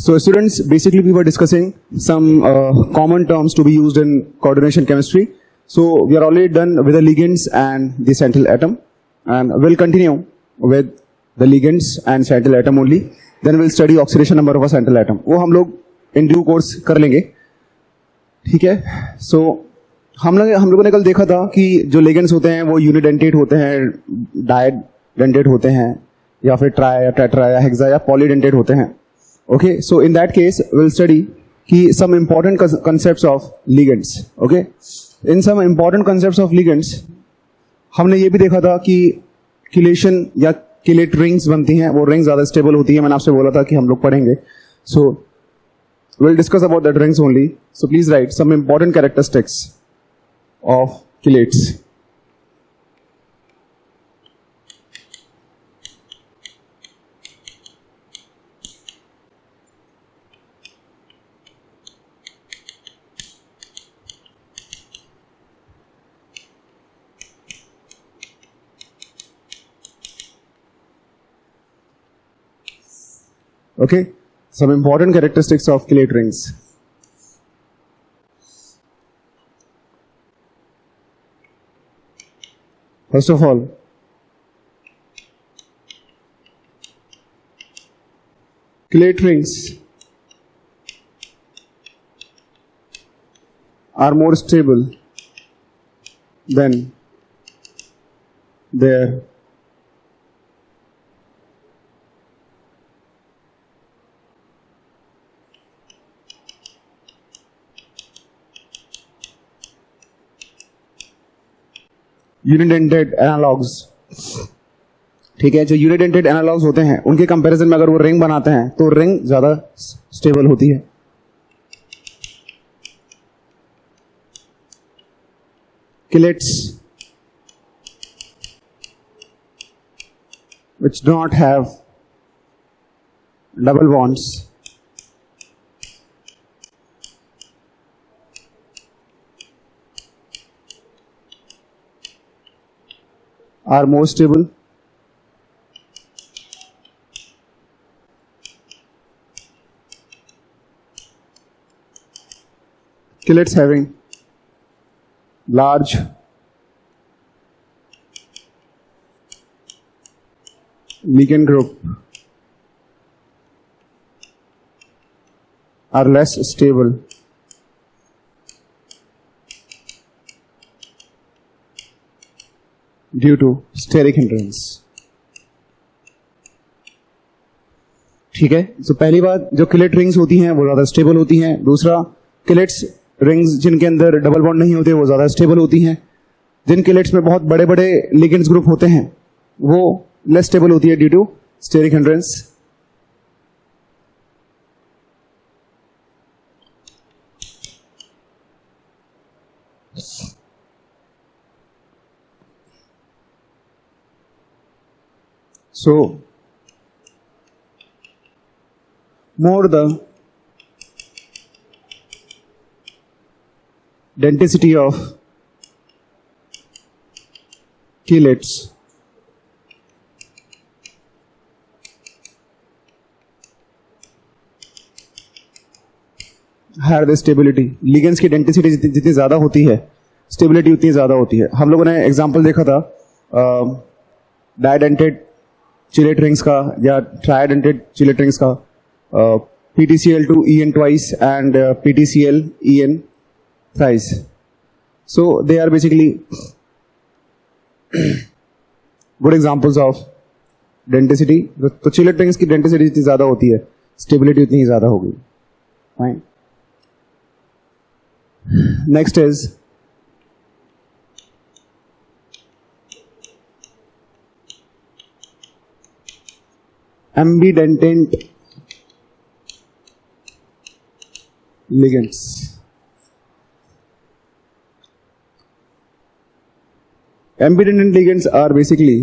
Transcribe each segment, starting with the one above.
So students, basically we were discussing some common terms to be used in coordination chemistry. So we are already done with the ligands and the central atom, and we'll continue with the ligands and central atom only. Then we'll study oxidation number of a central atom. वो हम लोग in due course कर लेंगे, ठीक है? So हम लोगों ने कल देखा था कि जो लिगेंड्स होते हैं वो यूनिडेंटेट होते हैं, डायडेंटेट होते हैं, या फिर ट्राई या टेट्रा या हेक्सा या पॉलीडेंटेट होते हैं. Okay, so in that case we'll study कि some important concepts of ligands. Okay, in some important concepts of ligands हमने ये भी देखा था कि किलेशन या किलेट रिंग्स बनती हैं, वो रिंग्स ज़्यादा स्टेबल होती है. मैंने आपसे बोला था कि हम लोग पढ़ेंगे. So we'll discuss about that rings only. So please write some important characteristics of chelates. Okay, some important characteristics of chelate rings. First of all, chelate rings are more stable than their unidentate analogues. ठीक है, जो unidentate analogues होते हैं उनके comparison में अगर वो ring बनाते हैं तो रिंग ज्यादा स्टेबल होती है. Chelates which do not have double bonds are more stable. Chelates having large ligand group are less stable due to steric hindrance. ठीक है, तो पहली बात, जो किलेट रिंग्स होती हैं वो ज्यादा स्टेबल होती हैं. दूसरा, किलेट्स रिंग्स जिनके अंदर डबल बॉन्ड नहीं होते वो ज्यादा स्टेबल होती हैं. जिन किलेट्स में बहुत बड़े बड़े लिगेंड्स ग्रुप होते हैं वो लेस स्टेबल होती है due to steric hindrance. So more the denticity of chelates, higher the stability. Ligands की डेंटिसिटी जितनी ज्यादा होती है, स्टेबिलिटी उतनी ज्यादा होती है. हम लोगों ने एग्जांपल देखा था डायडेंटेड चिलेट रिंग्स का या ट्राइडेंटेड चिलेट रिंग्स का, PTCl2 En twice and PTCl En thrice. So they are basically good examples of denticity. तो चिलेट रिंग्स की डेंटिसिटी जितनी ज्यादा होती है, स्टेबिलिटी उतनी ही ज्यादा होगी. Fine. Next is ambidentate ligands. Ambidentate ligands are basically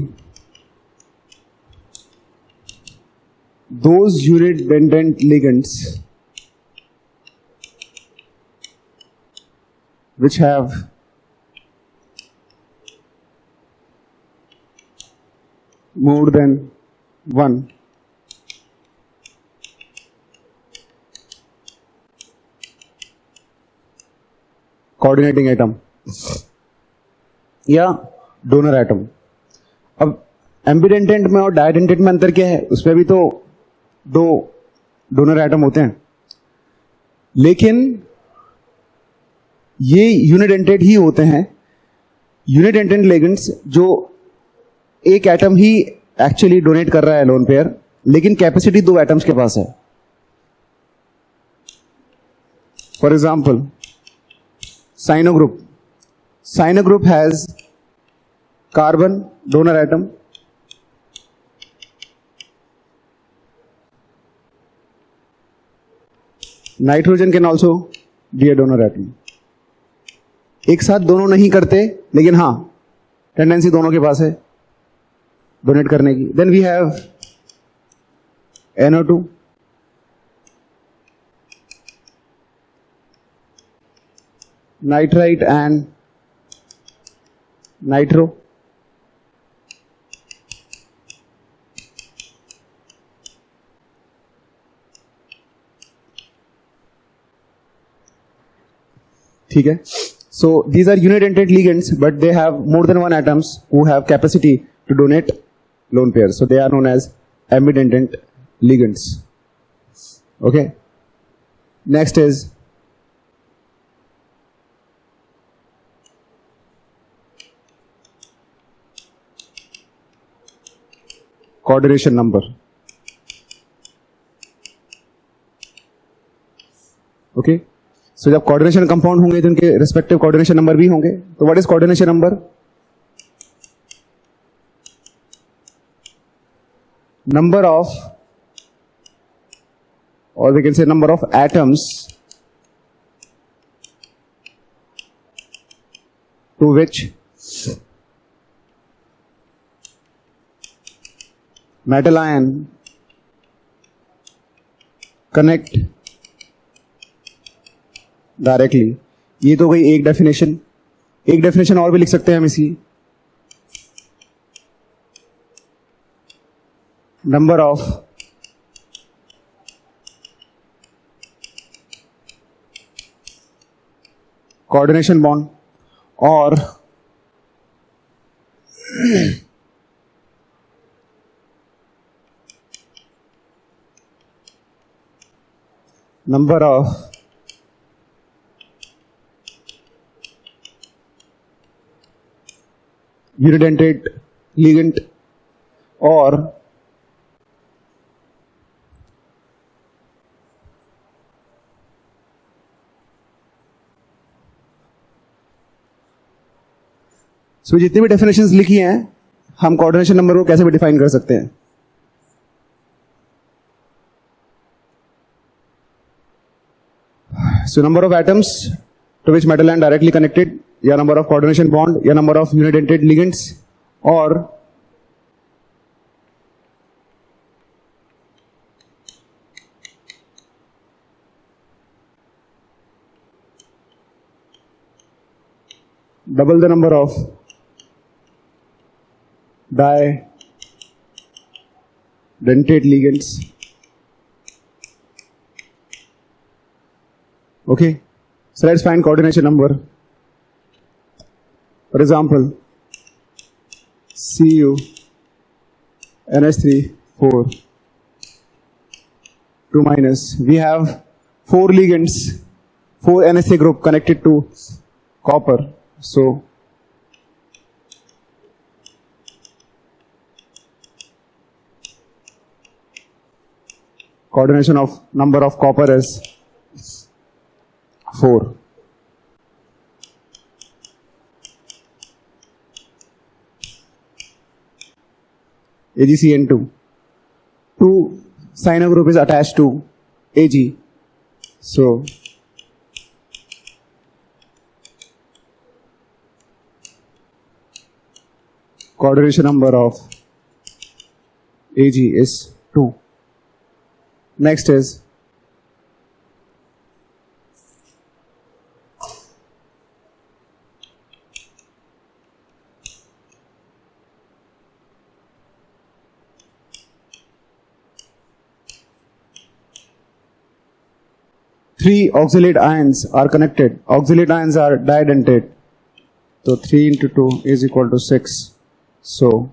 those unidependent ligands which have more than one coordinating atom या डोनर एटम। अब एम्बिडेंटेंट में और डाइडेंटेंट में अंतर क्या है? उसमें भी तो दो डोनर एटम होते हैं, लेकिन ये यूनिडेंटेड ही होते हैं। यूनिडेंटेड लिगेंड्स जो एक एटम ही एक्चुअली डोनेट कर रहा है लोन पेयर, लेकिन कैपेसिटी दो एटम्स के पास है। For example cyano group, cyano group has carbon donor atom, nitrogen can also be a donor atom. एक साथ दोनों नहीं करते, लेकिन हाँ टेंडेंसी दोनों के पास है डोनेट करने की। Then we have NO2, nitrite and nitro. ठीक है, so these are unidentate ligands, but they have more than one atoms who have capacity to donate lone pairs, so they are known as ambidentate ligands. Okay, next is coordination number. Okay, so जब coordination compound होंगे तो उनके respective coordination number भी होंगे। तो what is coordination number? Number of, और we can say number of atoms to which metal ion connect directly. ये तो गई एक डेफिनेशन। एक डेफिनेशन और भी लिख सकते हैं हम इसकी, नंबर ऑफ कोऑर्डिनेशन बॉन्ड और नंबर ऑफ यूनिडेंटेट लिगेंड और सो जितनी भी डेफिनेशंस लिखी हैं, हम कोऑर्डिनेशन नंबर को कैसे भी डिफाइन कर सकते हैं। So number of atoms to which metal ion directly connected, या नंबर ऑफ कोऑर्डिनेशन बॉन्ड, या नंबर ऑफ यूनिडेंटेड लिगेंड्स, और double the number of dentate ligands. Okay, so let's find coordination number. For example, Cu NH3 4 2 minus. We have 4 ligands, 4 NH3 group connected to copper. So coordination of number of copper is 4. AgCN2. 2 cyano group is attached to Ag. So coordination number of Ag is 2. Next is three oxalate ions are connected. Oxalate ions are dientate. So 3 into 2 is equal to 6. So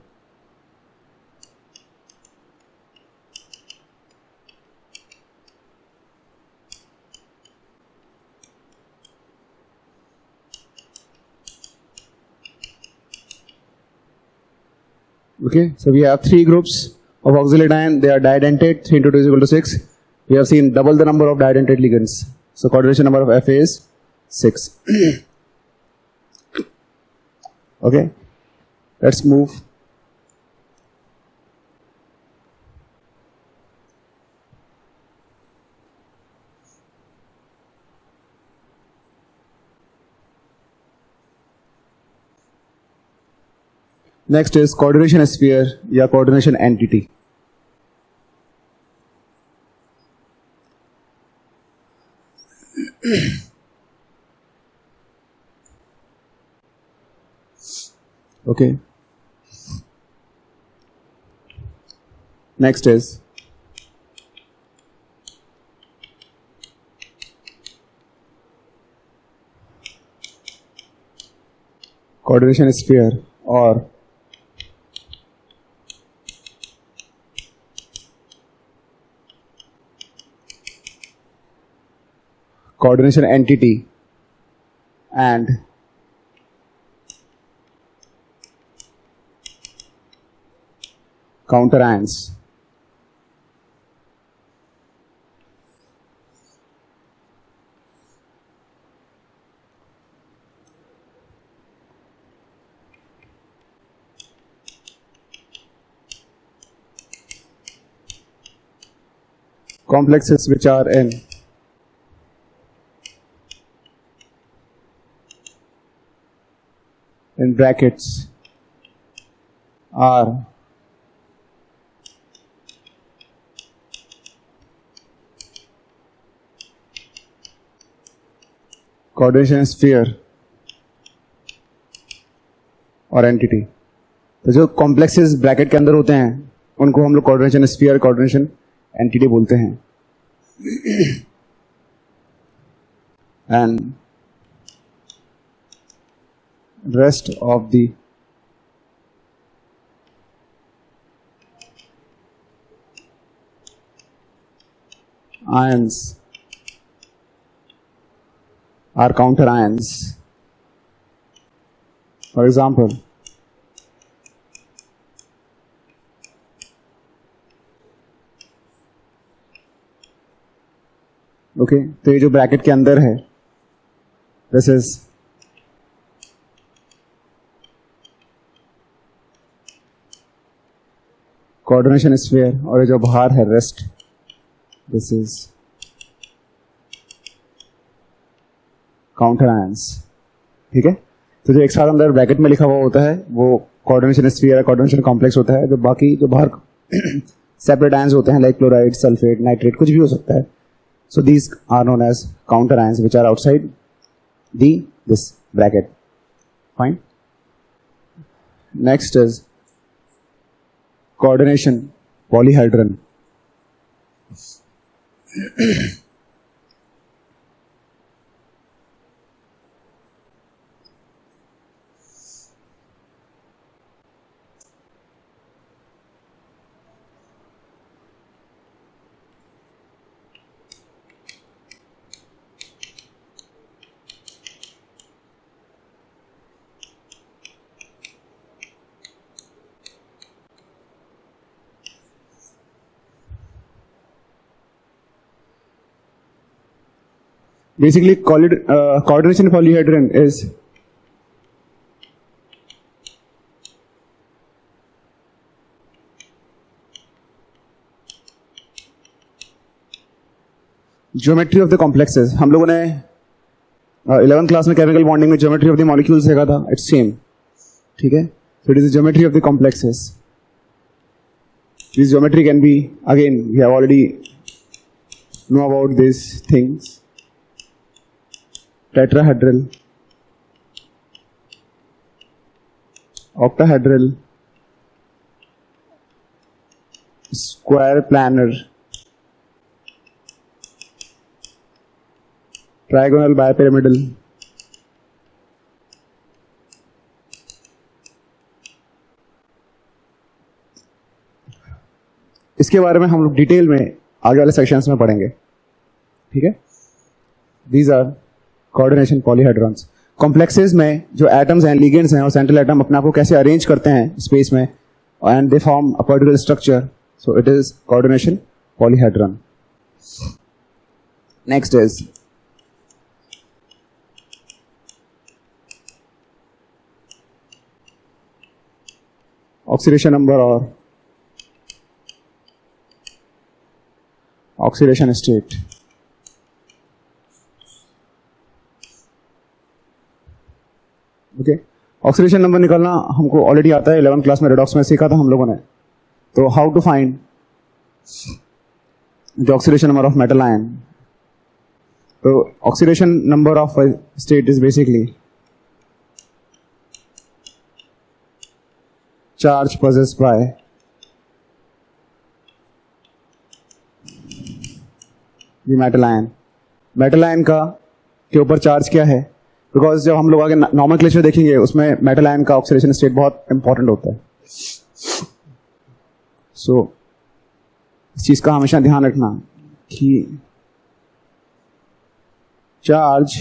okay, so we have three groups of oxalate ion. They are dientate. 3 into 2 is equal to 6. We have seen double the number of dientate ligands. So coordination number of Fa is 6. Okay, let's move. Next is coordination sphere या coordination entity. Okay. Next is coordination sphere or coordination entity and counter ions. Complexes which are in brackets are coordination sphere और entity. तो जो complexes bracket के अंदर होते हैं उनको हम लोग कोऑर्डिनेशन स्फीयर कोऑर्डिनेशन एंटिटी बोलते हैं. And rest of the ions are counter ions. For example, okay, तो ये जो ब्रैकेट के अंदर है this is कोऑर्डिनेशन स्फीयर और ये जो बाहर है rest this is counter ions. ठीक है, तो जो एक साथ अंदर ब्रैकेट में लिखा हुआ होता है वो कोऑर्डिनेशन स्फीयर कोऑर्डिनेशन कॉम्प्लेक्स होता है. जो बाकी जो बाहर सेपरेट आयंस होते हैं लाइक क्लोराइड सल्फेट नाइट्रेट कुछ भी हो सकता है. So these are known as counter ions which are outside this bracket. Fine. Next is coordination polyhedron. Basically, coordination polyhedron is geometry of the complexes. हम लोगों ने 11th क्लास में chemical bonding में ज्योमेट्री ऑफ द मॉलिक्यूल्स देखा था. It's same. ठीक है, so it is the geometry of the complexes. This geometry can be, again, we have already know about these things. Tetrahedral, octahedral, square planar, trigonal, bipyramidal, इसके बारे में हम लोग detail में आगे वाले सेक्शंस में पढ़ेंगे, ठीक है। These are coordination polyhedrons. Complexes में जो एटम्स हैं, लिगेंड्स हैं और सेंट्रल एटम अपने आप को कैसे अरेंज करते हैं स्पेस में and they form a particular structure, so it is coordination polyhedron. Next is oxidation number और oxidation state. Okay, oxidation number निकालना हमको ऑलरेडी आता है, 11th क्लास में रेडॉक्स में सीखा था हम लोगों ने। तो how to find the oxidation number of metal ion. तो oxidation number of state is basically charge possessed by the metal ion. Metal ion का के ऊपर चार्ज क्या है, बिकॉज जब हम लोग आगे नॉमेनक्लेचर देखेंगे उसमें मेटल आयन का ऑक्सीडेशन स्टेट बहुत इंपॉर्टेंट होता है। सो इस चीज का हमेशा ध्यान रखना कि charge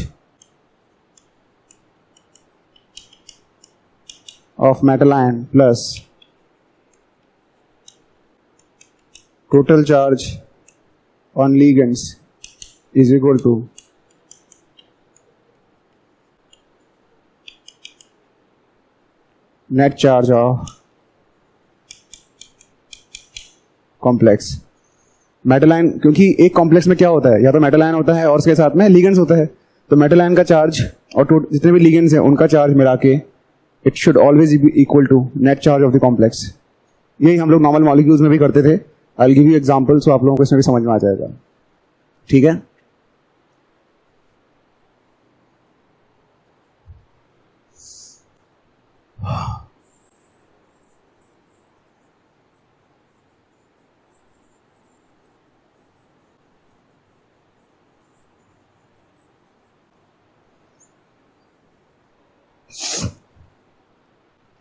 of metal ion plus total charge on ligands is equal to net charge of complex। Metal ion, क्योंकि एक कॉम्प्लेक्स में क्या होता है, या तो मेटल आयन होता है और उसके साथ में लिगेंड्स होता है, तो मेटल आयन का चार्ज और जितने भी लिगेंड्स हैं उनका चार्ज मिला के it should always be equal to net charge of the complex. यही हम लोग नॉर्मल मॉलिक्यूल्स में भी करते थे। I will give you example, so आप लोगों को इसमें भी समझ में आ जाएगा, ठीक है।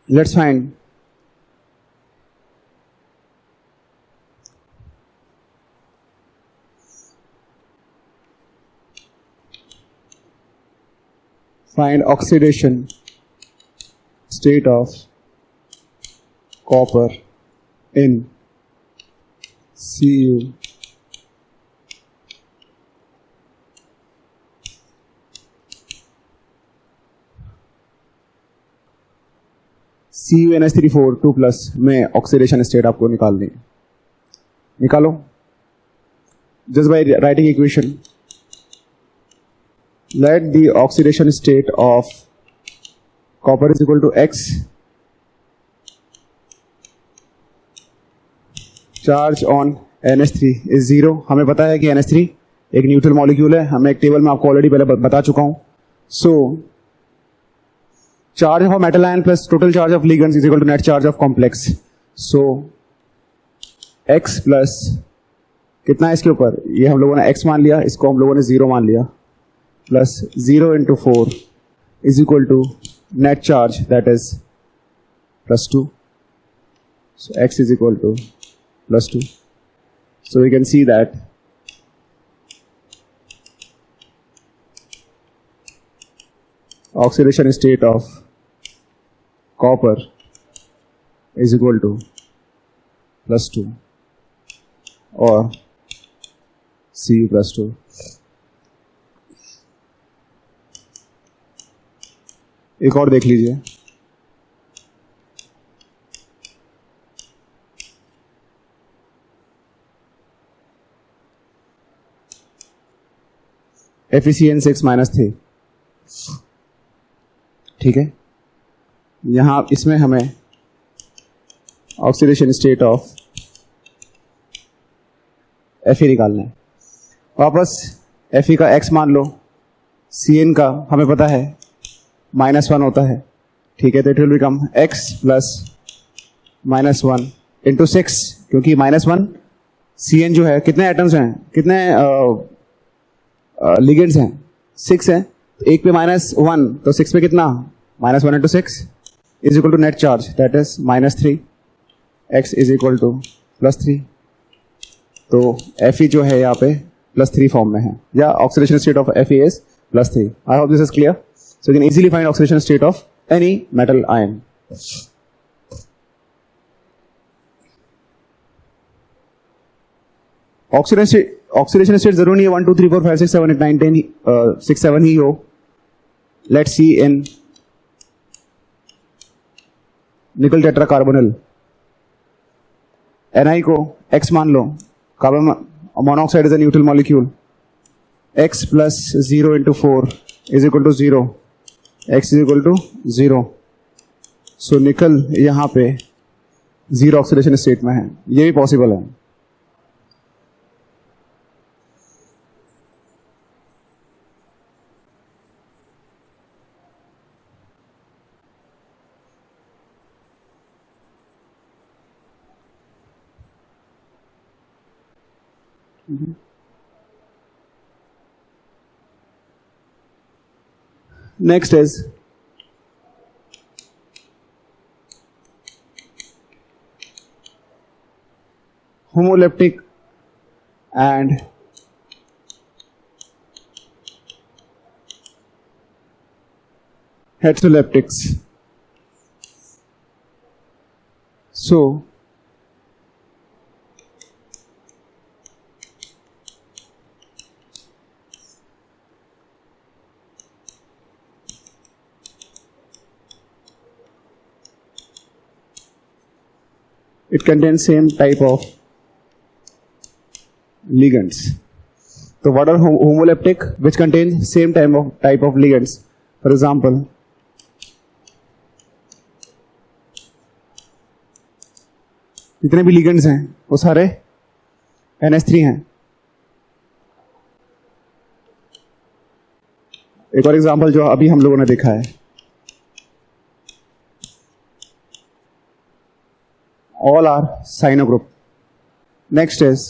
Let's find oxidation state of copper in Cu CuNH3 2+ में ऑक्सीडेशन स्टेट आपको निकालनी है। निकालो just by writing equation. Let the oxidation state of copper is equal to X, charge on NH3 is 0। हमें पता है कि NH3 एक न्यूट्रल मॉलिक्यूल है, हमें एक टेबल में आपको ऑलरेडी पहले बता चुका हूं। सो charge of metal ion plus total charge of ligands is equal to net charge of complex. So x plus कितना है इसके ऊपर, ये हम लोगों ने x मान लिया, इसको हम लोगों ने 0 मान लिया, plus 0 into 4 is equal to net charge, that is plus 2. So x is equal to plus 2. So we can see that oxidation state of copper is equal to plus 2 or Cu plus 2. एक और देख लीजिए, FeCN6-3, ठीक है। यहां इसमें हमें oxidation state of Fe निकालना है। वापस Fe का x मान लो, Cn का हमें पता है -1 होता है, ठीक है। तो it will become x plus -1 into 6, क्योंकि -1 Cn जो है, कितने एटम्स हैं, कितने लिगेंड्स हैं, 6 है, तो एक पे -1, तो 6 पे कितना, -1 into 6 is equal to net charge, that is -3, x is equal to +3. तो Fe जो है यहाँ पे +3 फॉर्म में है, या oxidation state of Fe is +3. I hope this is clear. So you can easily find oxidation state of any metal ion. Oxidation state जरूरी नहीं है 1 2 3 4 5 6 7 8 9 10 6 7 ही हो. लेट्स सी इन निकल टेट्राकार्बोनिल, Ni को X मान लो, carbon monoxide is a neutral molecule, X plus 0 into 4 is equal to 0, X is equal to 0. सो निकल यहाँ पे 0 ऑक्सीडेशन स्टेट में है, ये भी पॉसिबल है. Next is homoleptic and heteroleptics. So it contains same type of ligands. So what are homoleptic? Which contains same type of ligands. For example, जितने भी ligands हैं वो सारे NH3 हैं. एक और एग्जांपल जो अभी हम लोगों ने देखा है, all are cyano group. Next is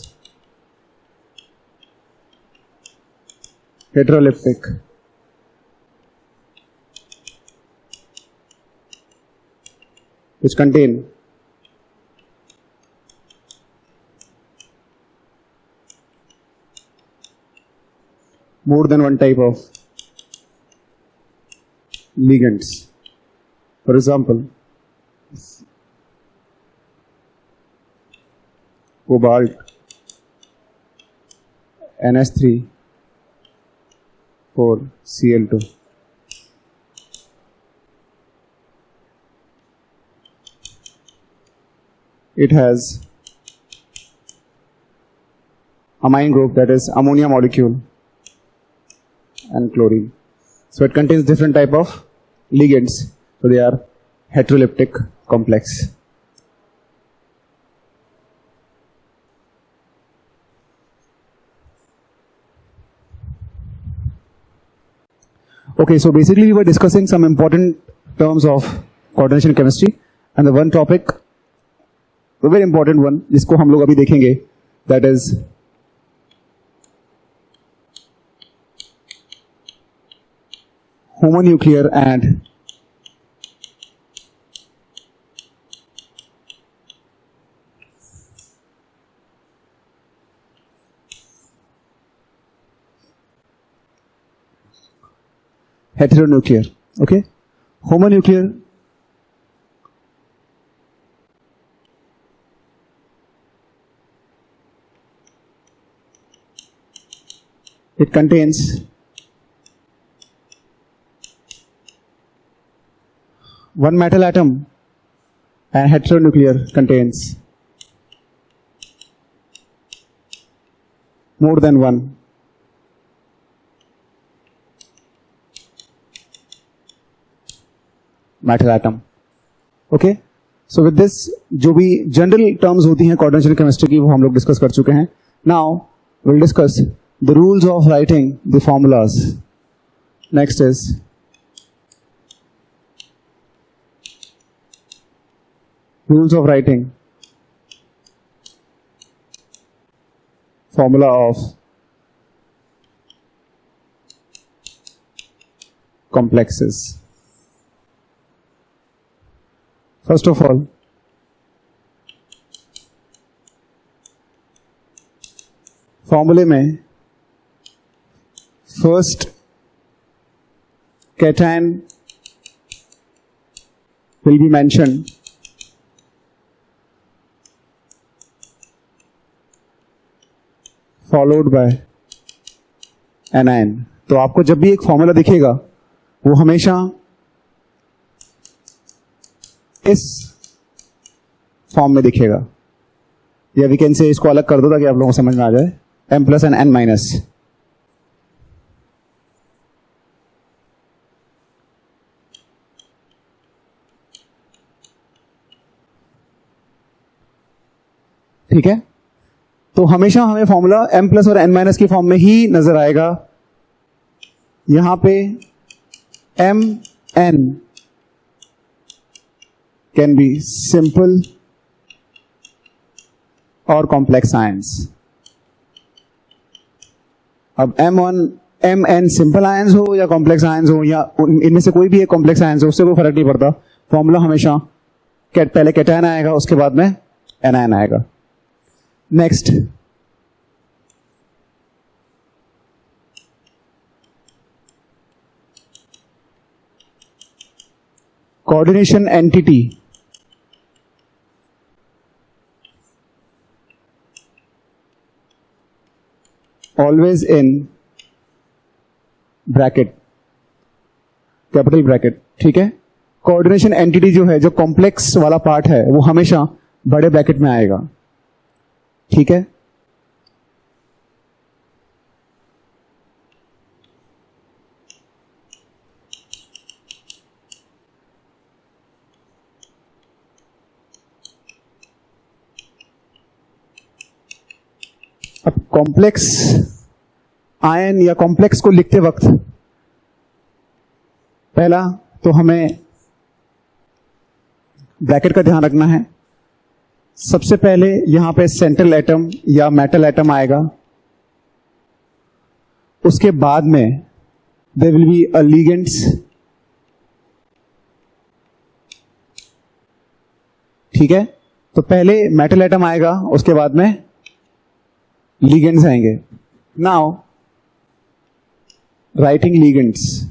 heteroleptic. Which contain more than one type of ligands. For example, cobalt, NH3 for Cl2. It has amine group, that is ammonia molecule, and chlorine. So it contains different type of ligands. So they are heteroleptic complex. Okay, so basically we were discussing some important terms of coordination chemistry, and the one topic, a very important one, जिसको हम लोग अभी देखेंगे, that is homonuclear and heteronuclear. Okay, homonuclear it contains one metal atom, and heteronuclear contains more than one. Metal atom. Okay, so with this जो भी general terms होती हैं coordination chemistry की, वो हम लोग discuss कर चुके हैं. Now we'll discuss the rules of writing the formulas. Next is rules of writing formula of complexes. First of all, फॉर्मूले में first cation will be mentioned, followed by anion. तो आपको जब भी एक फॉर्मूला दिखेगा वो हमेशा इस फॉर्म में दिखेगा, या वी कैन से इसको अलग कर दो ताकि आप लोगों को समझ में आ जाए, m plus and n minus. ठीक है, तो हमेशा हमें फॉर्मूला m प्लस और n माइनस की फॉर्म में ही नजर आएगा. यहां पे m n can be simple और कॉम्प्लेक्स आयंस. अब m n सिंपल आयंस हो या कॉम्प्लेक्स आयंस हो, या इनमें से कोई भी एक कॉम्प्लेक्स आयंस हो, उससे कोई फर्क नहीं पड़ता. फॉर्मूला हमेशा पहले कैटायन आएगा, उसके बाद में एनायन आएगा. Next, coordination entity always in bracket, capital bracket. ठीक है, कोऑर्डिनेशन एंटिटी जो है, जो कॉम्प्लेक्स वाला पार्ट है, वो हमेशा बड़े ब्रैकेट में आएगा. ठीक है, अब कॉम्प्लेक्स आयन या कॉम्प्लेक्स को लिखते वक्त पहला तो हमें ब्रैकेट का ध्यान रखना है. सबसे पहले यहां पे सेंट्रल एटम या मेटल एटम आएगा, उसके बाद में there will be a ligands. ठीक है, तो पहले मेटल एटम आएगा, उसके बाद में लिगेंड्स आएंगे. नाउ राइटिंग लिगेंड्स,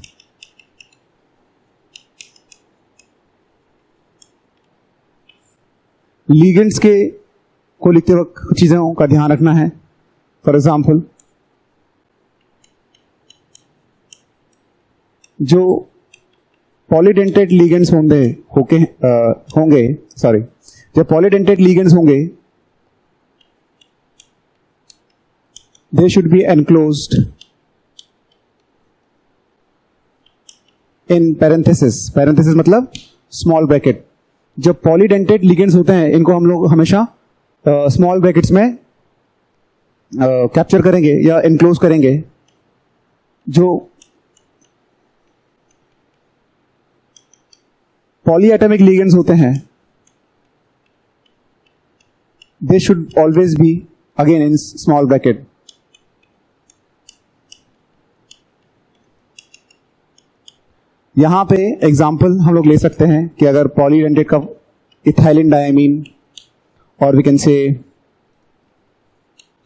लिगेंड्स के को लिखते वक्त कुछ चीजों का ध्यान रखना है. फॉर एग्जाम्पल, जो पॉलीडेंटेड लिगेंड्स होंगे सॉरी, जो पॉलीडेंटेड लिगेंड्स होंगे, they should be enclosed in parenthesis. parenthesis मतलब स्मॉल ब्रैकेट. जब पॉलीडेंटेड लिगेंड्स होते हैं, इनको हम लोग हमेशा स्मॉल ब्रैकेट्स में कैप्चर करेंगे या एनक्लोज करेंगे. जो पॉलीएटॉमिक लिगेंड्स होते हैं, they should always be again in small bracket. यहां पे एग्जाम्पल हम लोग ले सकते हैं कि अगर पॉलीडेंटेड का इथाइलिन डायमीन, और we can say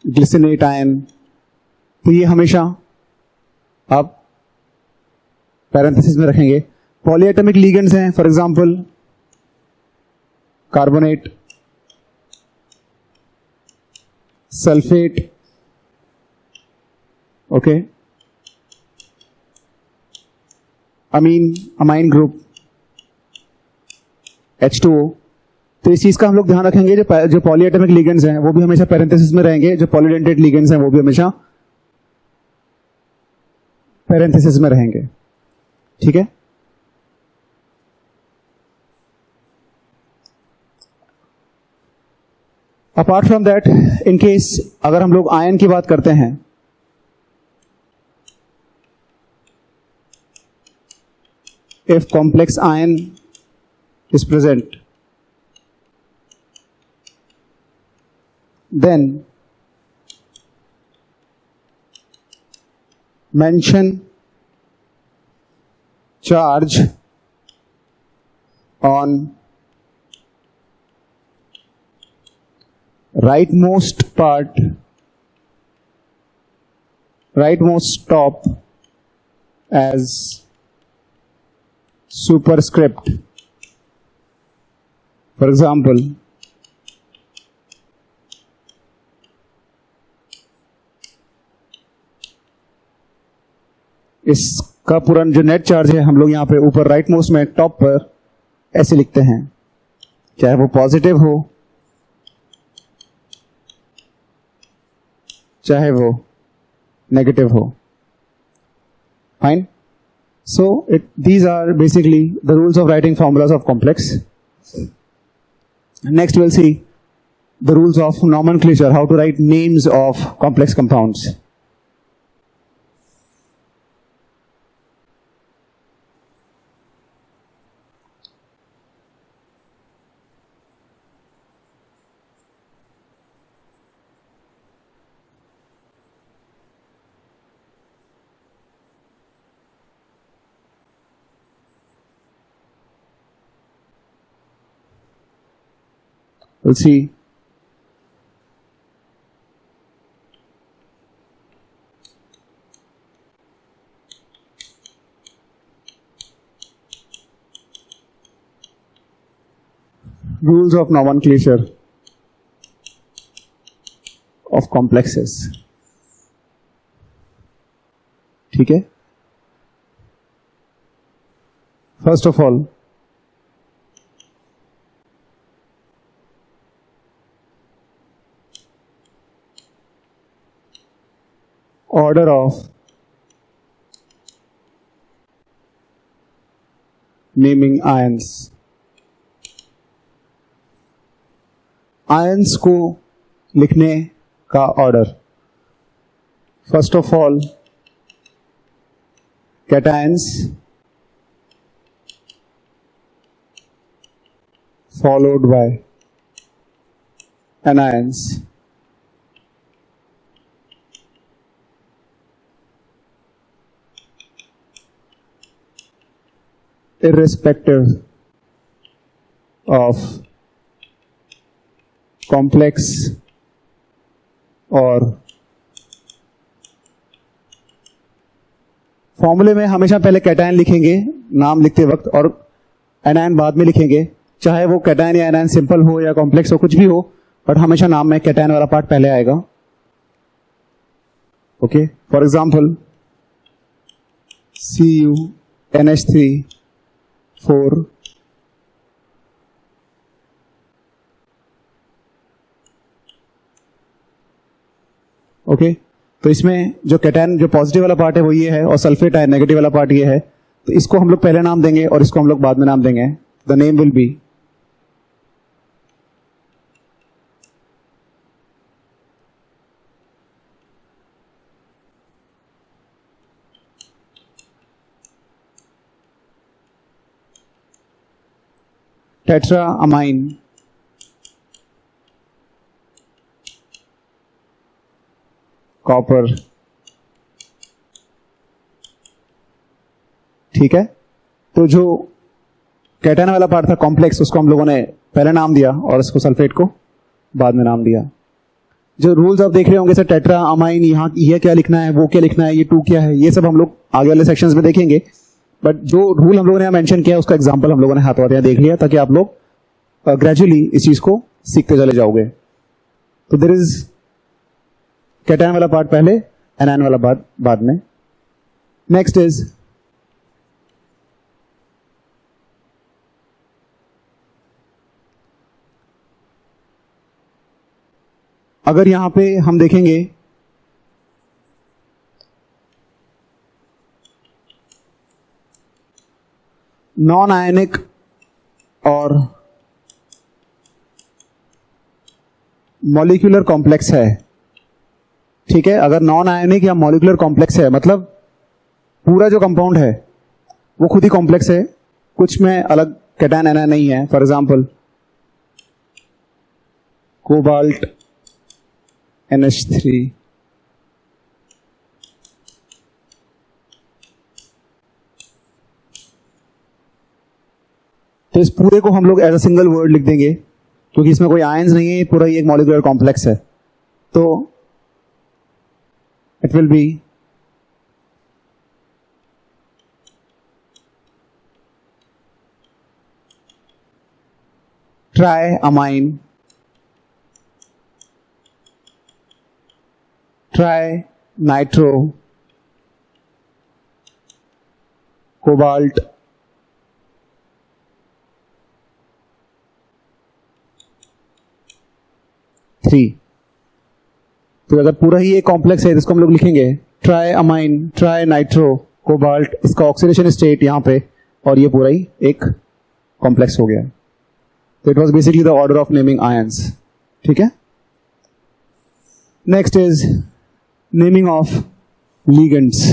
glycerate ion, तो ये हमेशा आप पैरेंथेसिस में रखेंगे. पॉलीएटॉमिक लिगेंड्स हैं, for example carbonate, sulphate, okay, amine group, H2O. तो इस चीज का हम लोग ध्यान रखेंगे. जो पॉलीएटॉमिक लिगेंड्स हैं वो भी हमेशा पैरेंथेसिस में रहेंगे, जो पॉलीडेंटेड लिगेंड्स हैं वो भी हमेशा पैरेंथेसिस में रहेंगे. ठीक है, apart from that, in case अगर हम लोग आयन की बात करते हैं, if complex ion is present, then mention charge on rightmost top as superscript. For example, इसका पूरा जो नेट चार्ज है हम लोग यहाँ पे ऊपर राइट मोस्ट में टॉप पर ऐसे लिखते हैं, चाहे वो पॉजिटिव हो चाहे वो नेगेटिव हो. Fine. So these are basically the rules of writing formulas of complex. Next we'll see the rules of nomenclature, how to write names of complex compounds. We'll see rules of nomenclature of complexes. ठीक है. First of all, order of naming ions. Ions को लिखने का order. First of all cations, followed by anions. Irrespective of complex और फॉर्मूले में हमेशा पहले कैटायन लिखेंगे नाम लिखते वक्त और एनायन बाद में लिखेंगे, चाहे वो कैटायन या एनायन सिंपल हो या कॉम्प्लेक्स हो, कुछ भी हो, बट हमेशा नाम में कैटायन वाला पार्ट पहले आएगा. Okay. For example CuNH3 okay. तो इसमें जो कैटायन जो पॉजिटिव वाला पार्ट है वो ये है और सल्फेट आयन नेगेटिव वाला पार्ट ये है. तो इसको हम लोग पहले नाम देंगे और इसको हम लोग बाद में नाम देंगे. The name will be tetraamine copper. ठीक है. तो जो कैटायन वाला पार्ट था कॉम्प्लेक्स, उसको हम लोगों ने पहले नाम दिया और इसको सल्फेट को बाद में नाम दिया. जो रूल्स आप देख रहे होंगे सर, टेट्रा अमाइन, यहाँ ये क्या लिखना है, वो क्या लिखना है, ये 2 क्या है, ये सब हम लोग आगे वाले सेक्शंस में देखेंगे. बट जो रूल हम लोगों ने यहाँ मेंशन किया उसका एग्जांपल हम लोगों ने हाथों हाथ देख लिया, ताकि आप लोग ग्रेजुअली इस चीज को सीखते चले जाओगे. तो देयर इज कैटायन वाला पार्ट पहले, एनायन वाला बाद में. नेक्स्ट इज अगर यहां पे हम देखेंगे नॉन आयनिक और मॉलिक्यूलर कॉम्प्लेक्स है. ठीक है. अगर नॉन आयनिक या मॉलिक्यूलर कॉम्प्लेक्स है मतलब पूरा जो कंपाउंड है वो खुद ही कॉम्प्लेक्स है, कुछ में अलग कैटायन एनायन नहीं है. फॉर एग्जांपल कोबाल्ट NH3, तो इस पूरे को हम लोग एज अ सिंगल वर्ड लिख देंगे, क्योंकि इसमें कोई आयंस नहीं है, पूरा ही एक मॉलिक्यूलर कॉम्प्लेक्स है. तो it will B triamine, trinitro, cobalt, three. तो अगर पूरा ही एक कॉम्प्लेक्स है, इसको हम लोग लिखेंगे ट्राइअमाइन, ट्राइनाइट्रो, कोबाल्ट, इसका ऑक्सीडेशन स्टेट यहाँ पे, और ये पूरा ही एक कॉम्प्लेक्स हो गया. तो it was basically the order of naming ions. ठीक है. Next is naming of ligands.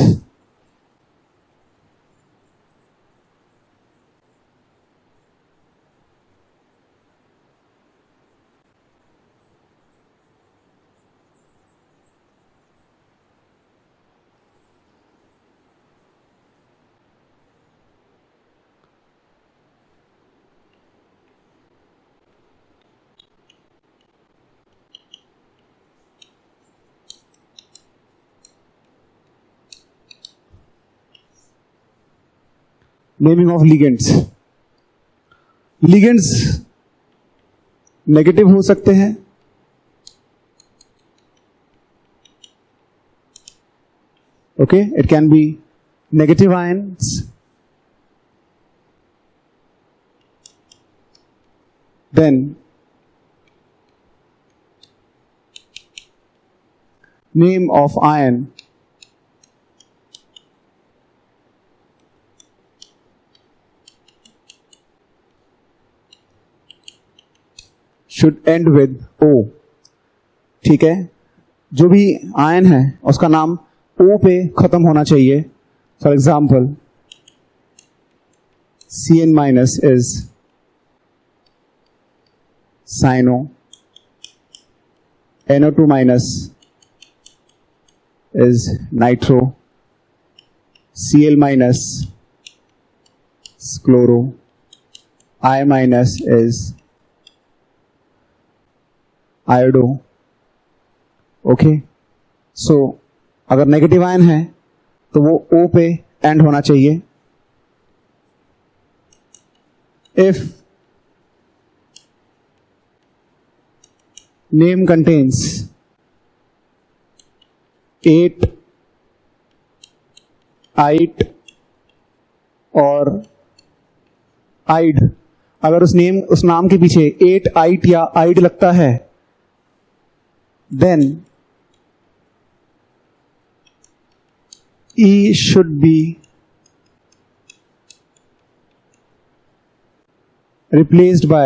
Naming of ligands. Ligands negative हो सकते हैं, okay. It can be negative ions, then name of ion should end with O. ठीक है. जो भी ion है उसका नाम O पे खत्म होना चाहिए. For example Cn minus is cyano, NO2 minus is nitro, Cl minus chloro, I minus is iodo. Okay. So अगर नेगेटिव आयन है तो वो O पे एंड होना चाहिए. इफ नेम कंटेन्स 8 आइट और आइड, अगर उस नाम के पीछे 8 आइट या आइड लगता है, then E should be replaced by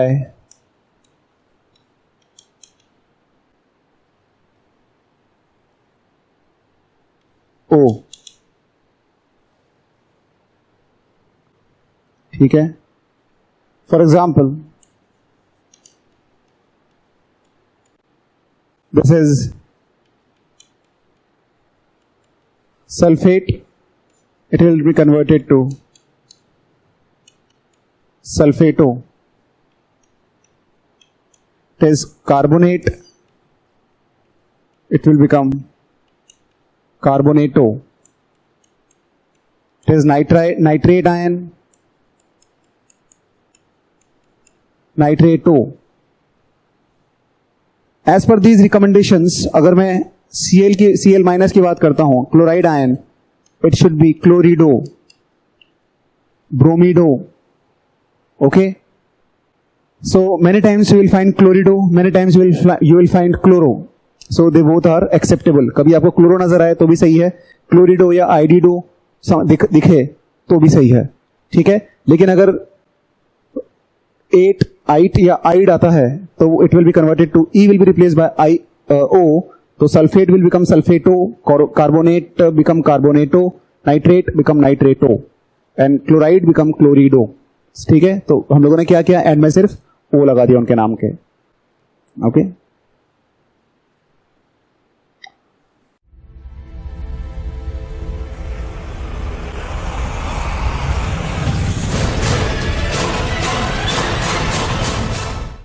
O. ठीक है. For example this is sulfate, it will be converted to sulfato. It is carbonate, it will become carbonato. It is nitrate ion, nitrato. As per these recommendations, अगर मैं Cl minus की बात करता हूं, chloride ion, it should be chlorido, bromido. Okay. So many times you will find chlorido, many times you will find chloro. So they both are acceptable. कभी आपको chloro नजर आए तो भी सही है, क्लोरिडो या आइडिडो दिखे तो भी सही है. ठीक है. लेकिन अगर 8 आइट या आइड आता है तो it will be converted to, E will be replace by O. तो sulphate will become sulphato, carbonate become carbonato, nitrate become nitrato, and chloride become chlorido. ठीक है. तो हम लोगों ने क्या किया, एंड में सिर्फ O लगा दिया उनके नाम के. ओके.